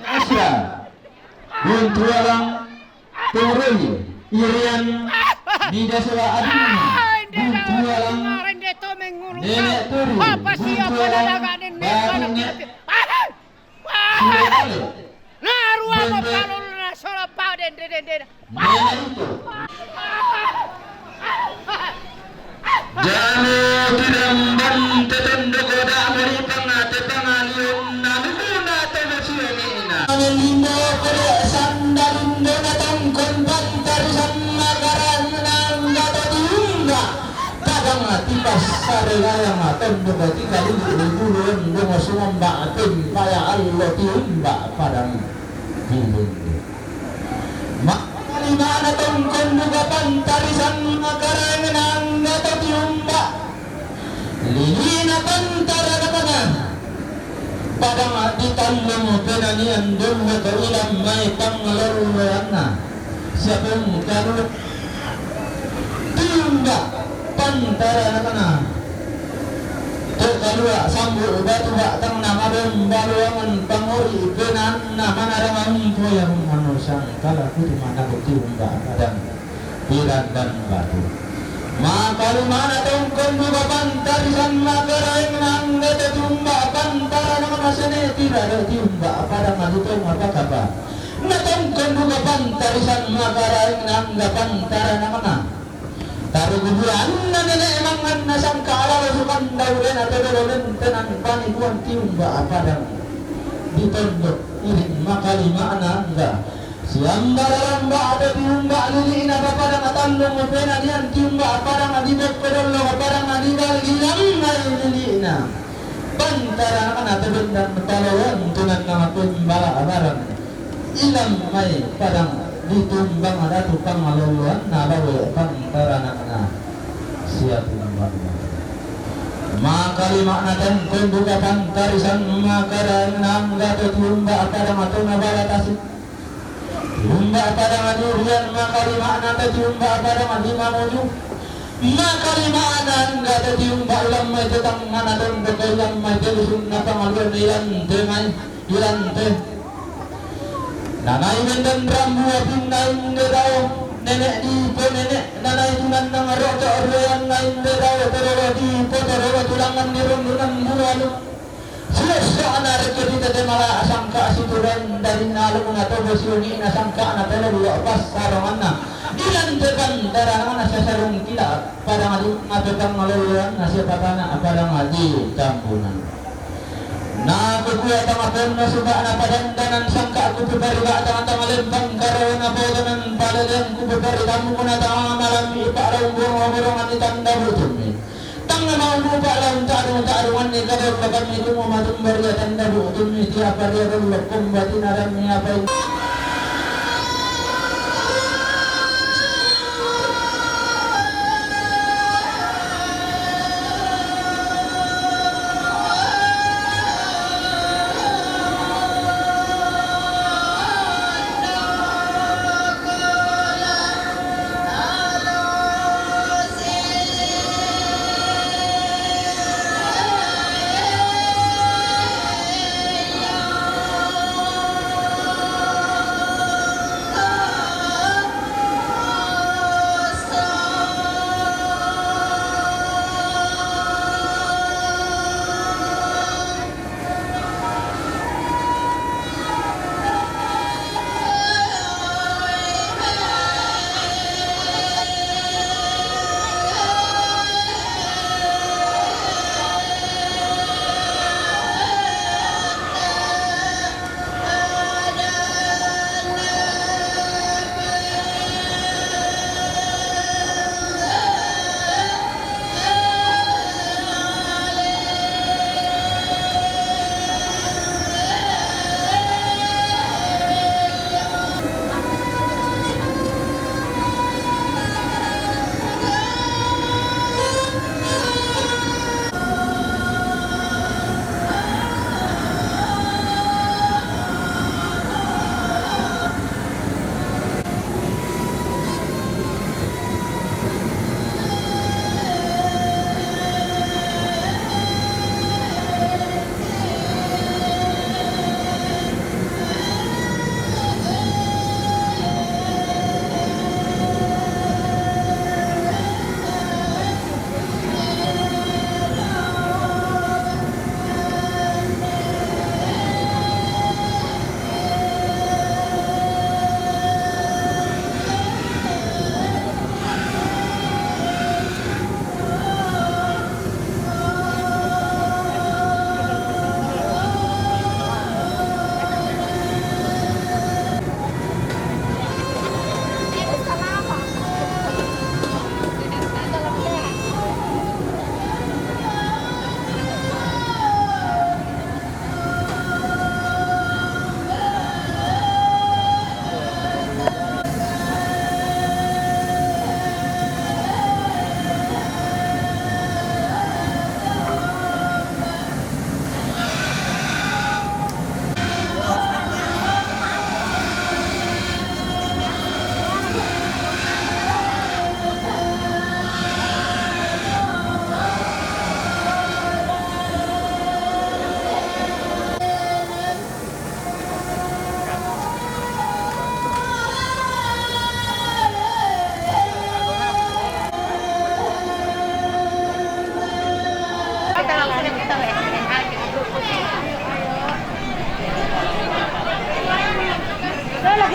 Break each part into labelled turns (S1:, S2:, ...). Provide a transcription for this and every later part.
S1: Asia buntualang turun irian di desa adina buntualang nenek turun
S2: Apa siapa
S1: buntualang
S2: nadaganin ni
S1: barunya
S2: Naruh apa kalau na sola pa den.
S1: nenek itu jalo tidak bantetan dogoda dari pangate pangaliun namuna tebasiina Alina pada sandalindo natang konban tarisan nagaran nang datatiunga kadang tipas sarayang tondo tiga liburan dongo sumamba atin kaya allo tiumba padang bulun Alina natang kondugapan tarisan nagaran nang datatiumba lilina pantara kapanan padang ditanam penanian dulu ke ulam mai panglorwana siapa kalau tiumba pantara kana to kalua sambu batu bak tang nama dom baluangan pangori penan nama narangan poyang manusia kala kudu mana tiumba padang piran dan batu maka mana tongkon juga pantar san magarain nang gede tumba pantara nang nasene tidak ada tumba pada madu tong apa kaba na tongkon juga pantar san magarain nang ga pantara nang mana taru guburan na nene emang nasang kala sukan daulen atau daulen tenan panikuan tumba pada ditondok irin maka lima enggak siambararan ba ada tiumba lili ina pada matandong pena nian tiumba pada ngadibek pedolo pada ngadibal gilang ngai lili ina pantara kana teben dan betalawan tunan nama tumbala abaran ilang mai padang ditumbang ada tukang maloluan nabawe pantara nakana siap tumbang maka lima natan kunduka pantarisan makaran nang gato tiumba pada matuna balatasi Umba pada madurian maka lima anak tadi umba pada lima moju maka lima anak enggak tadi umba ulam mai tetang mana dan bekelang mai telusun napa maluan ilan teh nanai mendan rambu apindai ndedau nenek di po nenek nanai tunan nang rojo orlean lain ndedau terlalu di po terlalu tulangan nirundunan bualu Selesai anak kita de malah asangka situran dari nalu atau bosiuni asangka anak tele dua pas saronganna dilan tekan darah mana sasarung kila pada ngadu ngatekan maluan nasib patana pada ngaji tampunan na kukuya tamakon na suba na padandanan sangka aku bebari ba tama lembang karo na bodonan palalen ku bebari tamu kuna tama malam iparaw burong itanda butumi tangga mau lupa laun taruhan ni kadar bagan itu mau matum beria tanda butuh ni tiap hari ada lokum batin ada ni apa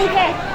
S2: Sige.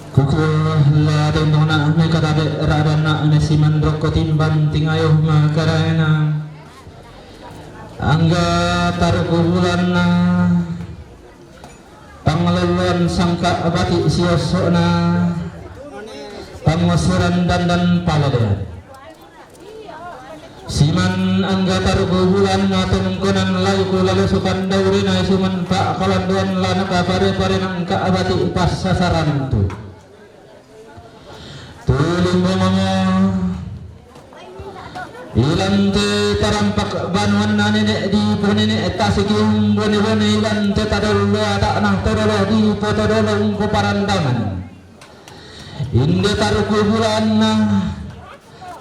S1: Kukulah tentona me katabe radana nesiman rokko timbang tingayoh makarana angga tarkubulanna pangluluan sangka abati siosona pangwasiran dan palada siman angga tarkubulan matungkunan layu lalu sukan daurina suman pak kalanduan lana kapare nangka abati pas sasaran tu tulungomo ilante tarampak banuan nane di ponene tasigim bone ilante tadolo ada nang tadolo di potodolo ko parandangan inde taruku bulan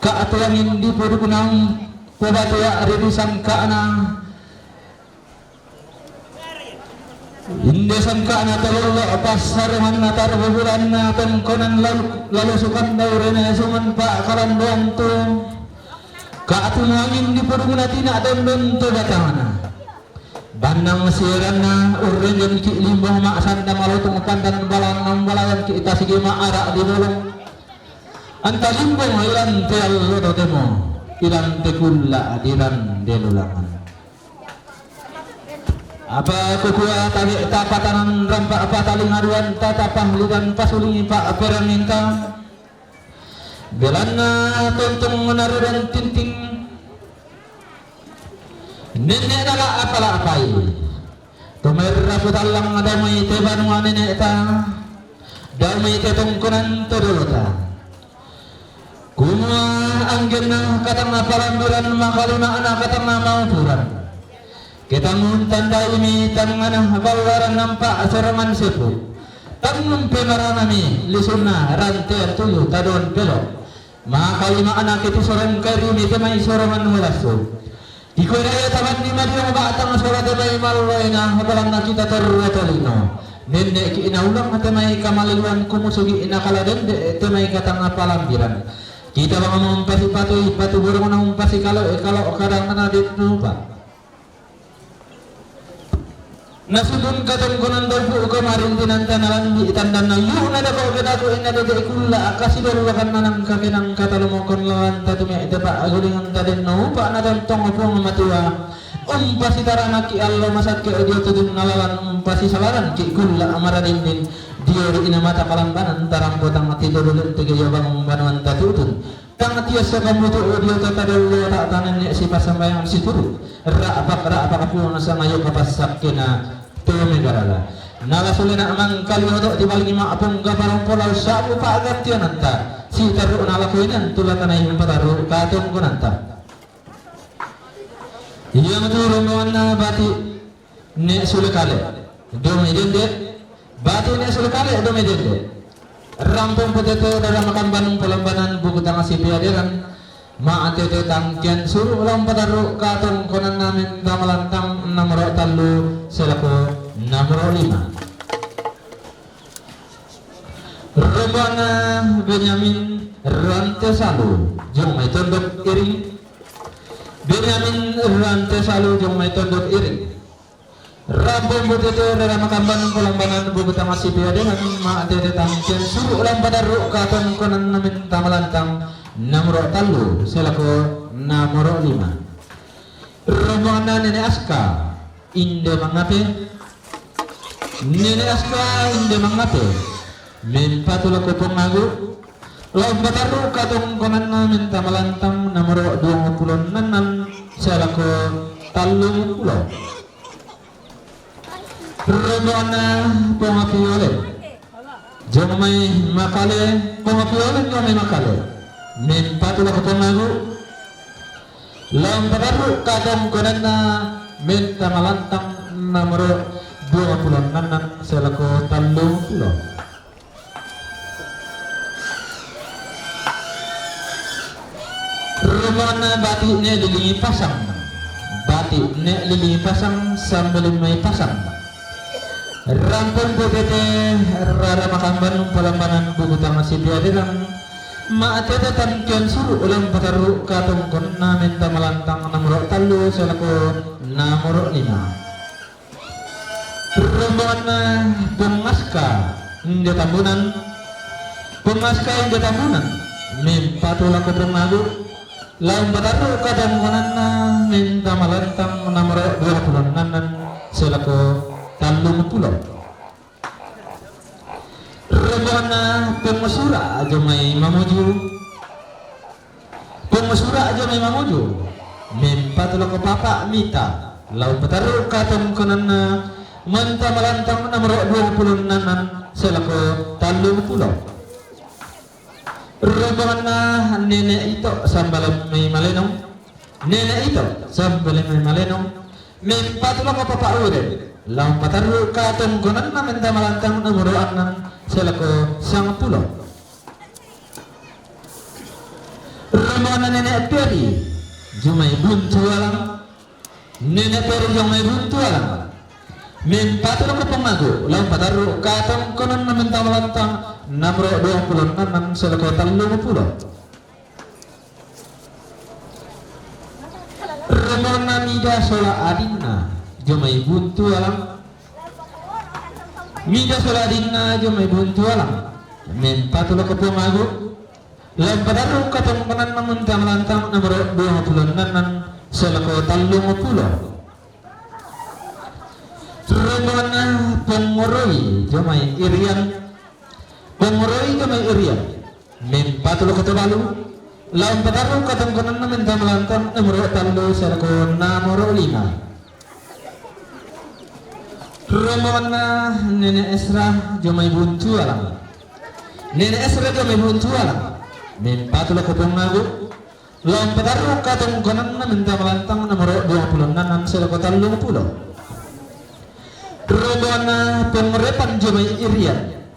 S1: ka atuang indi podukunang pobatoya redusan kana inde sangka na tadolo pasar manna taruku bulan na tengkonan lalu sukan daurena suman pa kalanduan tu kaatungangin di perguna tina don to datangana bandang sirana urren yang ki limbah mak sanda malutung pandan balang balayan ki ita sige maara di dolong anta limbah ilan te allo do temo ilan te kulla adiran delulangan apa kukua tali tapatanan rampa apa taling aduan tatapang lidan pasuling pa peranginta belana tontong menaruh tinting nenek nala apai tumerra putalang damai tebanwa nenek ta damai tetongkonan todolota kuma anggena katang palamburan makaluna anak katang maupuran kita tanda ini tangan bawaran nampak serangan sepu tangan pemeranami lisuna rantai tuyu tadon pelok maka lima anak itu seorang karuni temai sorangan melasu di Korea taman di Madiang batang sorat temai malwaina habalan kita terwatolino nenek ki inaulang temai kamaliwan kumusugi inakala dende temai katang palambiran kita bangun umpasi patu burung umpasi kalau kadang kena dinupa nasudun katong konan dalpu kemarin tinantanalan di tandan na yun ada kau kedato ina de kulla akasi dolukan manang kakinang katalumokon lawan tatume ite pa agulingan taden no pa na tong opong matua umpasi taranaki allo masat ke dia tudun nalalan umpasi salaran ki kulla amaradin din dia ina mata kalambanan tarang potang mati dolulun tege yobang banuan tatutun tang tiasa kamu tu dia tata dulu tak tanan ni si pasambayang si turu rak apa pun nasa ngayo kapasak kena tu negara lah nala sulina mang kali untuk dibalik ma apung gabarang polau sabu pa gantian anta si taru nala kuinan tulatan ay pataru katung kunanta iya matulong na bati ne sulikale domi dende bati ne sulikale domi dende rampung potato dalam makan banung pelambanan buku tangga si piadiran ma atete tangkian suruh ulang pataru katung konan namin damalantang namro talu selaku nomor 5 Robana Benyamin Rantesalu jong may tondok iring Benyamin Rantesalu jong may tondok iring Rampung butete dalam makamban kolambanan bubutang asipi adenan ma atete tangkian suruh ulang padaru katon konan namin tamalantang nomor talu selaku nomor 5 Robana Nene Aska inde mangape Nene aska inde mangate min patula ko pengagu lomba taru katong konan namin tamalantang nomor 26 selako talung pulau Robana pengapiole jomai makale pengapiole jomai makale min patula ko pengagu lomba taru katong konan na min tamalantang nomor 26 selaku talung pulau Romana bati ne lilingi pasang bati ne lilingi pasang sambil mai pasang rampung bukete rara makamban pelambanan bubutang masih diadiran ma atete tankian suruh ulang pataru katong konna minta malantang nomor talu selaku nomor 5 Romana pengaska inde tambunan min patula ko pengagu laum pataru kadang konanna minta malantang nomor 26 selaku talung pulau Romana pengasura jomai mamuju min patula ko papa mita laum pataru kadang konanna Manta malantang nomor 26 selaku talung pulau Romana nenek itu sambalan may malenong min patula ko papa ude lam pataru katong konan na menta malantang nomor 6 selaku sang pulau Romana nenek peri jumai buntu alam min patula ko pengagu lam pataru katong konan na menta malantang nomor 26 selaku talung pulau Romana mida sola adina jomai buntu alam min patula ko pengagu lam pataru katong konan na menta malantang nomor 26 selaku talung pulau Romana pengoroi jomai irian min patula ko tabalu laum pataru katong konan na minta malantang nomor talu selaku nomor 5 Romana nenek Esra jomai buntu alam min patula ko pengagu laum pataru katong konan na minta malantang nomor 26 selaku talung pulau Romana pengerepan jomai irian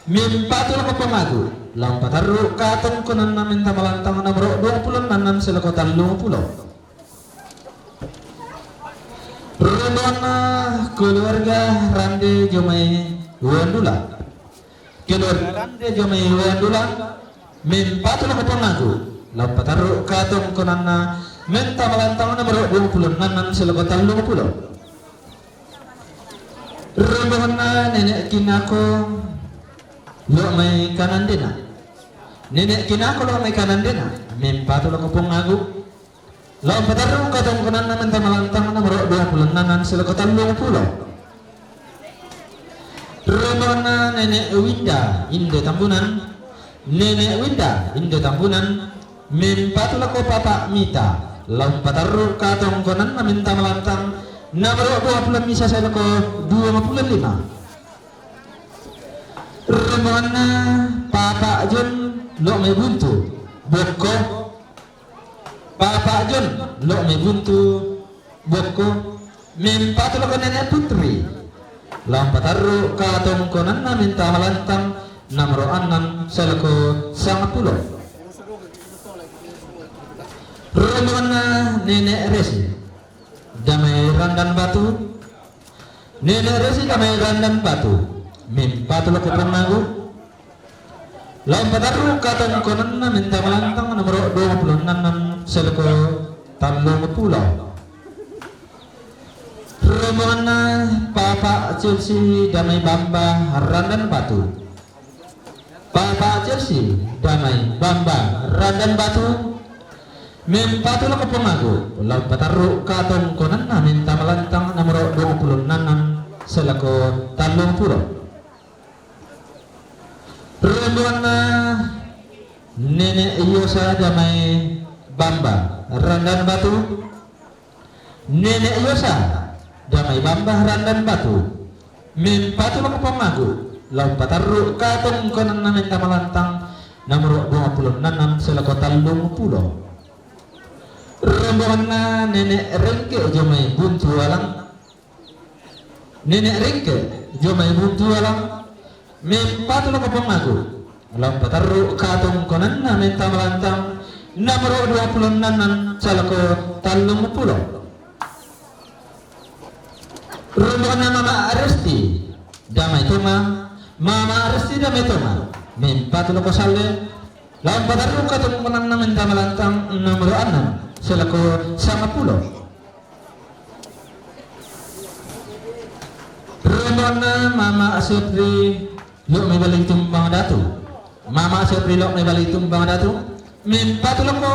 S1: min patula ko pengagu lam pataru katong konan na minta malantang nomor 26 selaku talung pulau Romana keluarga rande jomai wandula min patula ko pengagu lam pataru katong konan na minta malantang nomor 26 selaku talung pulau Romana nenek kinako lo may kanan dena min patula ko pengagu lo pataru katong konan na minta malantang nomor 26 selaku talung pulau Romana nenek Winda inde tambunan Nenek Winda inde tambunan min patulako papa mita lam patarru katong konan na minta malantang namro 20 misa sa lako 25 rombongan na papa John lo may buntu boko papa John lo may buntu boko min patulako nenek putri lam patarru katong konan na minta malantang namro 6 sa lako 10 rombongan na nenek Resi damai randan batu nenek Resi damai randan batu mimpa tulo ke pemagu lampataru katong konan na minta malantang nomor 26 seleko talong pulau rombongan na papa Chelsea damai bamba randan batu papa Chelsea damai bamba randan batu Mempatulah ke pemagu laut pataru katong konan na minta malantang nomor 26 selako talong pulau rombongan na nenek Yosa damai bamba randan batu nenek Yosa damai bamba randan batu mempatulah ke pemagu laut pataru katong konan na minta malantang nomor 26 selako talong pulau rombongan na nenek Rengke jomai buntu alang nenek Rengke jomai buntu alang mempatulah ke pemagu lam pataru katong konan na minta malantang nomor 26 salako talong pulau rombongan na mama Aresti damai toma mama Aresti damai toma mempatulah ke sale lam pataru katong konan na minta malantang nomor 6 selako 10 rombongan na mama Sepri lo may balik tumbang datu mama Sepri lo may balik tumbang datu mimpatulang ko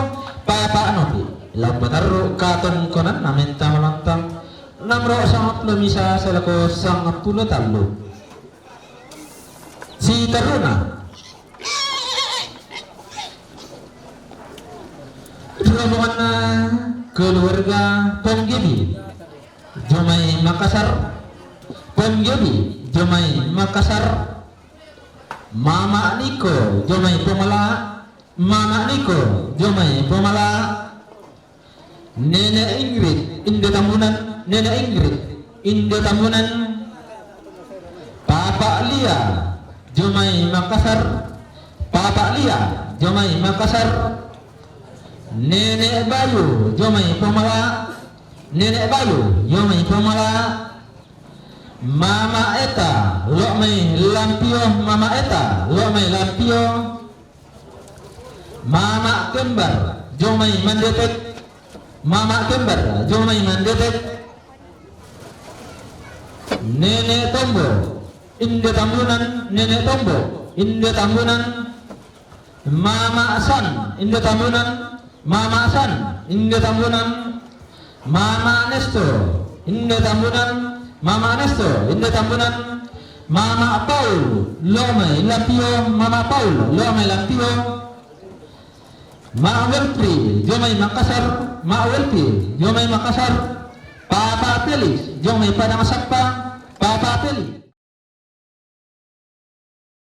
S1: papa anopi lampataru katon konan na minta malantang namro 10 misa selako 10 talo si Taruna rombongan na keluarga Ponggebi jomai Makassar Ponggebi jomai Makassar mama Niko jomai Pomala mama Niko jomai Pomala nenek Ingrid inde tambunan nenek Ingrid inde tambunan papa Lia jomai Makassar papa Lia jomai Makassar nenek Bayu jomai Pomala nenek Bayu jomai Pomala mama Eta lo mai Lampio mama Eta lo mai Lampio mama Kembar jomai Mandetek mama Kembar jomai Mandetek nenek Tombo inde tambunan nenek Tombo inde tambunan mama San inde tambunan mama San inde tambunan mama Nesto inde tambunan mama Nesto inde tambunan mama Paul lomai Lampio mama Paul lomai Lampio ma Welpri jomai Makassar ma Welpri jomai Makassar papa Felix jomai Padang Sappa papa Felix